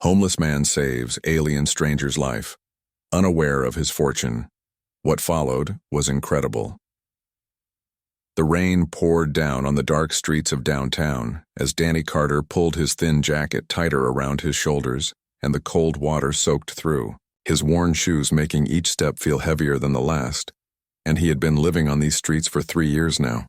Homeless man saves alien stranger's life, unaware of his fortune. What followed was incredible. The rain poured down on the dark streets of downtown as Danny Carter pulled his thin jacket tighter around his shoulders, and the cold water soaked through, his worn shoes making each step feel heavier than the last. And he had been living on these streets for 3 years now.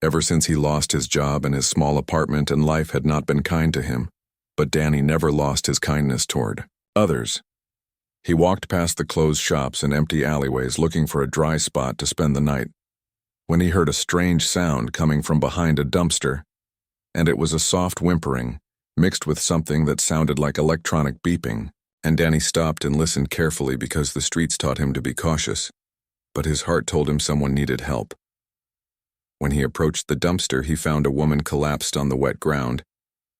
Ever since he lost his job and his small apartment, and life had not been kind to him. But Danny never lost his kindness toward others. He walked past the closed shops and empty alleyways looking for a dry spot to spend the night, when he heard a strange sound coming from behind a dumpster, and it was a soft whimpering, mixed with something that sounded like electronic beeping, and Danny stopped and listened carefully because the streets taught him to be cautious, but his heart told him someone needed help. When he approached the dumpster, he found a woman collapsed on the wet ground,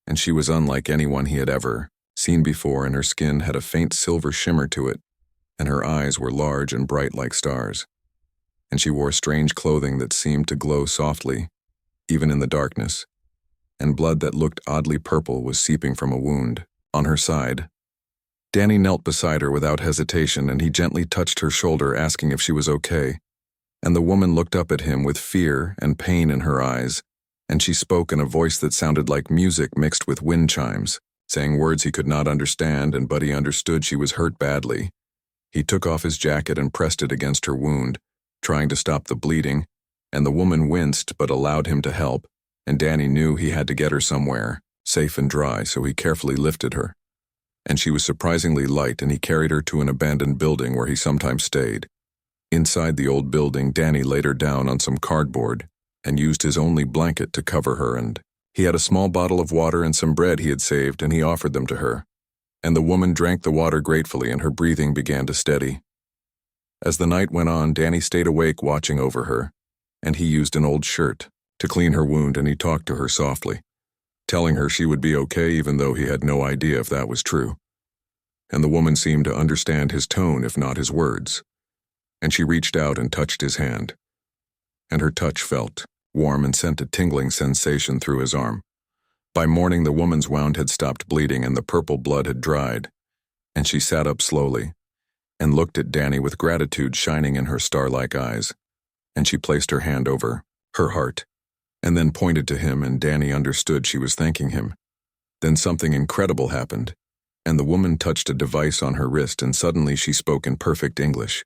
and she was unlike anyone he had ever seen before, and her skin had a faint silver shimmer to it, and her eyes were large and bright like stars. And she wore strange clothing that seemed to glow softly, even in the darkness, and blood that looked oddly purple was seeping from a wound on her side. Danny knelt beside her without hesitation, and he gently touched her shoulder, asking if she was okay. And the woman looked up at him with fear and pain in her eyes, and she spoke in a voice that sounded like music mixed with wind chimes, saying words he could not understand, but he understood she was hurt badly. He took off his jacket and pressed it against her wound, trying to stop the bleeding, and the woman winced but allowed him to help, and Danny knew he had to get her somewhere, safe and dry, so he carefully lifted her. And she was surprisingly light, and he carried her to an abandoned building where he sometimes stayed. Inside the old building, Danny laid her down on some cardboard and used his only blanket to cover her, and he had a small bottle of water and some bread he had saved, and he offered them to her. And the woman drank the water gratefully, and her breathing began to steady. As the night went on, Danny stayed awake watching over her, and he used an old shirt to clean her wound, and he talked to her softly, telling her she would be okay even though he had no idea if that was true. And the woman seemed to understand his tone, if not his words, and she reached out and touched his hand, and her touch felt warm and sent a tingling sensation through his arm. By morning, the woman's wound had stopped bleeding and the purple blood had dried, and she sat up slowly and looked at Danny with gratitude shining in her star-like eyes, and she placed her hand over her heart and then pointed to him, and Danny understood she was thanking him. Then something incredible happened, and the woman touched a device on her wrist, and suddenly she spoke in perfect English,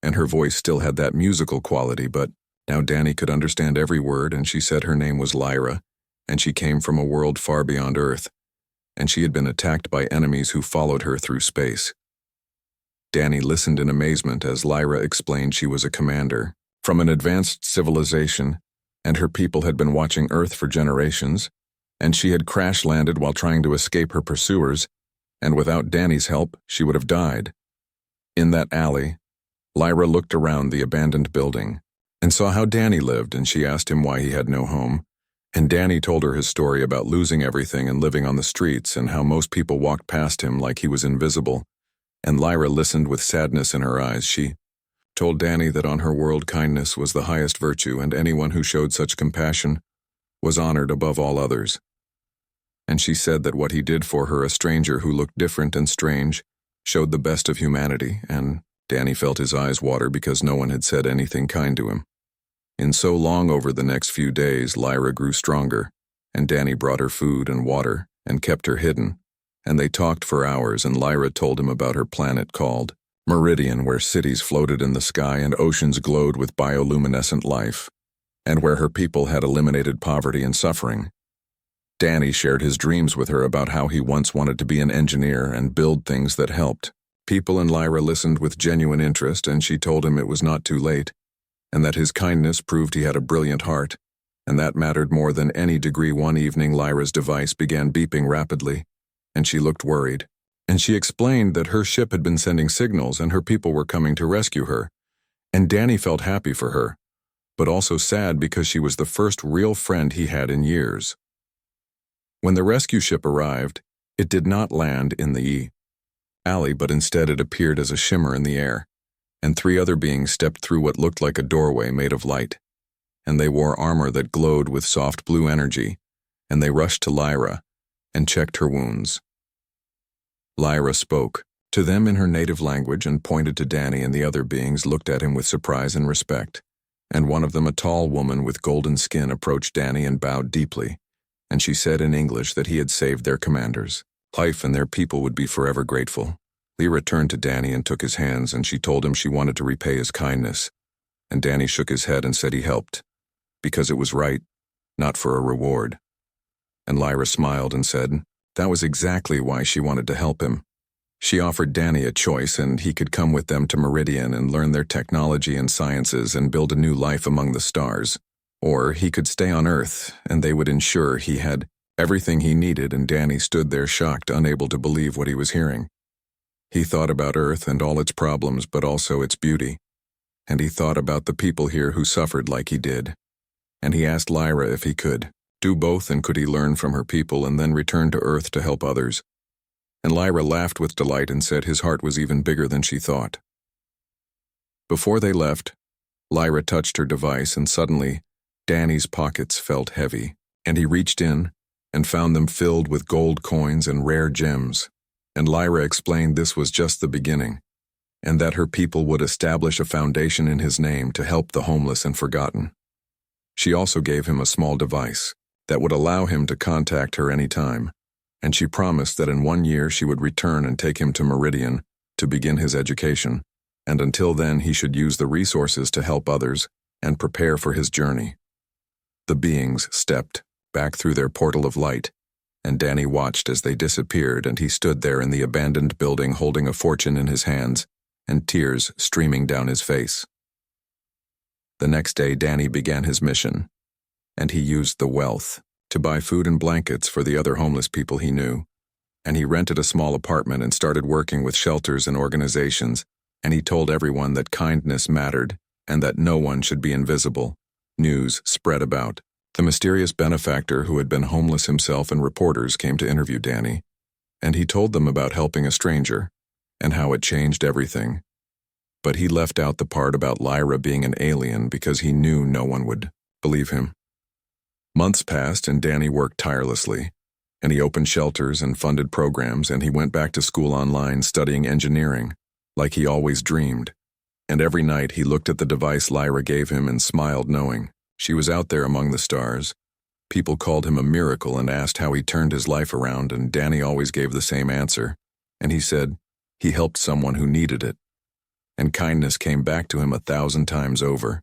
and her voice still had that musical quality, but now Danny could understand every word, and she said her name was Lyra, and she came from a world far beyond Earth, and she had been attacked by enemies who followed her through space. Danny listened in amazement as Lyra explained she was a commander from an advanced civilization, and her people had been watching Earth for generations, and she had crash-landed while trying to escape her pursuers, and without Danny's help, she would have died. In that alley, Lyra looked around the abandoned building and saw how Danny lived, and she asked him why he had no home. And Danny told her his story about losing everything and living on the streets, and how most people walked past him like he was invisible. And Lyra listened with sadness in her eyes. She told Danny that on her world, kindness was the highest virtue, and anyone who showed such compassion was honored above all others. And she said that what he did for her, a stranger who looked different and strange, showed the best of humanity, and Danny felt his eyes water because no one had said anything kind to him. In so long, over the next few days, Lyra grew stronger, and Danny brought her food and water and kept her hidden, and they talked for hours, and Lyra told him about her planet called Meridian, where cities floated in the sky and oceans glowed with bioluminescent life, and where her people had eliminated poverty and suffering. Danny shared his dreams with her about how he once wanted to be an engineer and build things that helped people, and Lyra listened with genuine interest, and she told him it was not too late, and that his kindness proved he had a brilliant heart, and that mattered more than any degree. One evening, Lyra's device began beeping rapidly, and she looked worried, and she explained that her ship had been sending signals and her people were coming to rescue her, and Danny felt happy for her, but also sad because she was the first real friend he had in years. When the rescue ship arrived, it did not land in the alley, but instead it appeared as a shimmer in the air, and 3 other beings stepped through what looked like a doorway made of light, and they wore armor that glowed with soft blue energy, and they rushed to Lyra and checked her wounds. Lyra spoke to them in her native language and pointed to Danny, and the other beings looked at him with surprise and respect. And one of them, a tall woman with golden skin, approached Danny and bowed deeply, and she said in English that he had saved their commanders' life and their people would be forever grateful. Lyra turned to Danny and took his hands, and she told him she wanted to repay his kindness. And Danny shook his head and said he helped, because it was right, not for a reward. And Lyra smiled and said that was exactly why she wanted to help him. She offered Danny a choice, and he could come with them to Meridian and learn their technology and sciences and build a new life among the stars. Or he could stay on Earth, and they would ensure he had everything he needed, and Danny stood there shocked, unable to believe what he was hearing. He thought about Earth and all its problems, but also its beauty. And he thought about the people here who suffered like he did. And he asked Lyra if he could do both, and could he learn from her people and then return to Earth to help others. And Lyra laughed with delight and said his heart was even bigger than she thought. Before they left, Lyra touched her device, and suddenly Danny's pockets felt heavy, and he reached in and found them filled with gold coins and rare gems. And Lyra explained this was just the beginning, and that her people would establish a foundation in his name to help the homeless and forgotten. She also gave him a small device that would allow him to contact her anytime, and she promised that in 1 year she would return and take him to Meridian to begin his education, and until then he should use the resources to help others and prepare for his journey. The beings stepped back through their portal of light, and Danny watched as they disappeared, and he stood there in the abandoned building holding a fortune in his hands and tears streaming down his face. The next day Danny began his mission, and he used the wealth to buy food and blankets for the other homeless people he knew, and he rented a small apartment and started working with shelters and organizations, and he told everyone that kindness mattered and that no one should be invisible. News spread about the mysterious benefactor who had been homeless himself, and reporters came to interview Danny, and he told them about helping a stranger and how it changed everything. But he left out the part about Lyra being an alien because he knew no one would believe him. Months passed, and Danny worked tirelessly, and he opened shelters and funded programs, and he went back to school online studying engineering, like he always dreamed. And every night he looked at the device Lyra gave him and smiled, knowing she was out there among the stars. People called him a miracle and asked how he turned his life around, and Danny always gave the same answer, and he said he helped someone who needed it. And kindness came back to him 1,000 times over.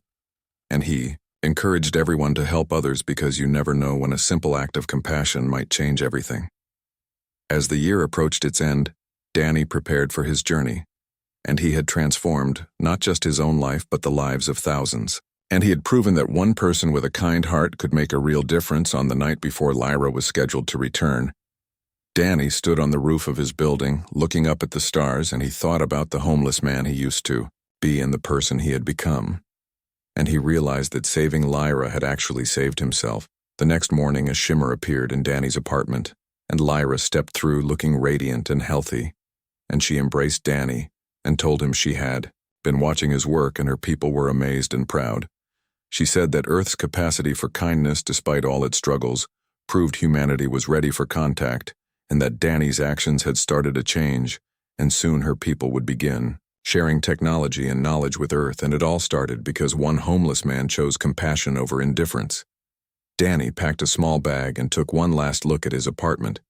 And he encouraged everyone to help others because you never know when a simple act of compassion might change everything. As the year approached its end, Danny prepared for his journey, and he had transformed not just his own life but the lives of thousands. And he had proven that one person with a kind heart could make a real difference. On the night before Lyra was scheduled to return, Danny stood on the roof of his building, looking up at the stars, and he thought about the homeless man he used to be and the person he had become. And he realized that saving Lyra had actually saved himself. The next morning, a shimmer appeared in Danny's apartment, and Lyra stepped through looking radiant and healthy. And she embraced Danny and told him she had been watching his work, and her people were amazed and proud. She said that Earth's capacity for kindness, despite all its struggles, proved humanity was ready for contact, and that Danny's actions had started a change, and soon her people would begin sharing technology and knowledge with Earth, and it all started because one homeless man chose compassion over indifference. Danny packed a small bag and took one last look at his apartment,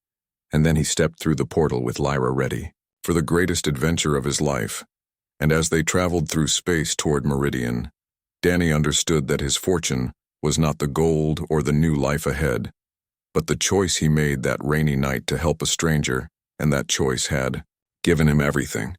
and then he stepped through the portal with Lyra ready for the greatest adventure of his life. And as they traveled through space toward Meridian, Danny understood that his fortune was not the gold or the new life ahead, but the choice he made that rainy night to help a stranger, and that choice had given him everything.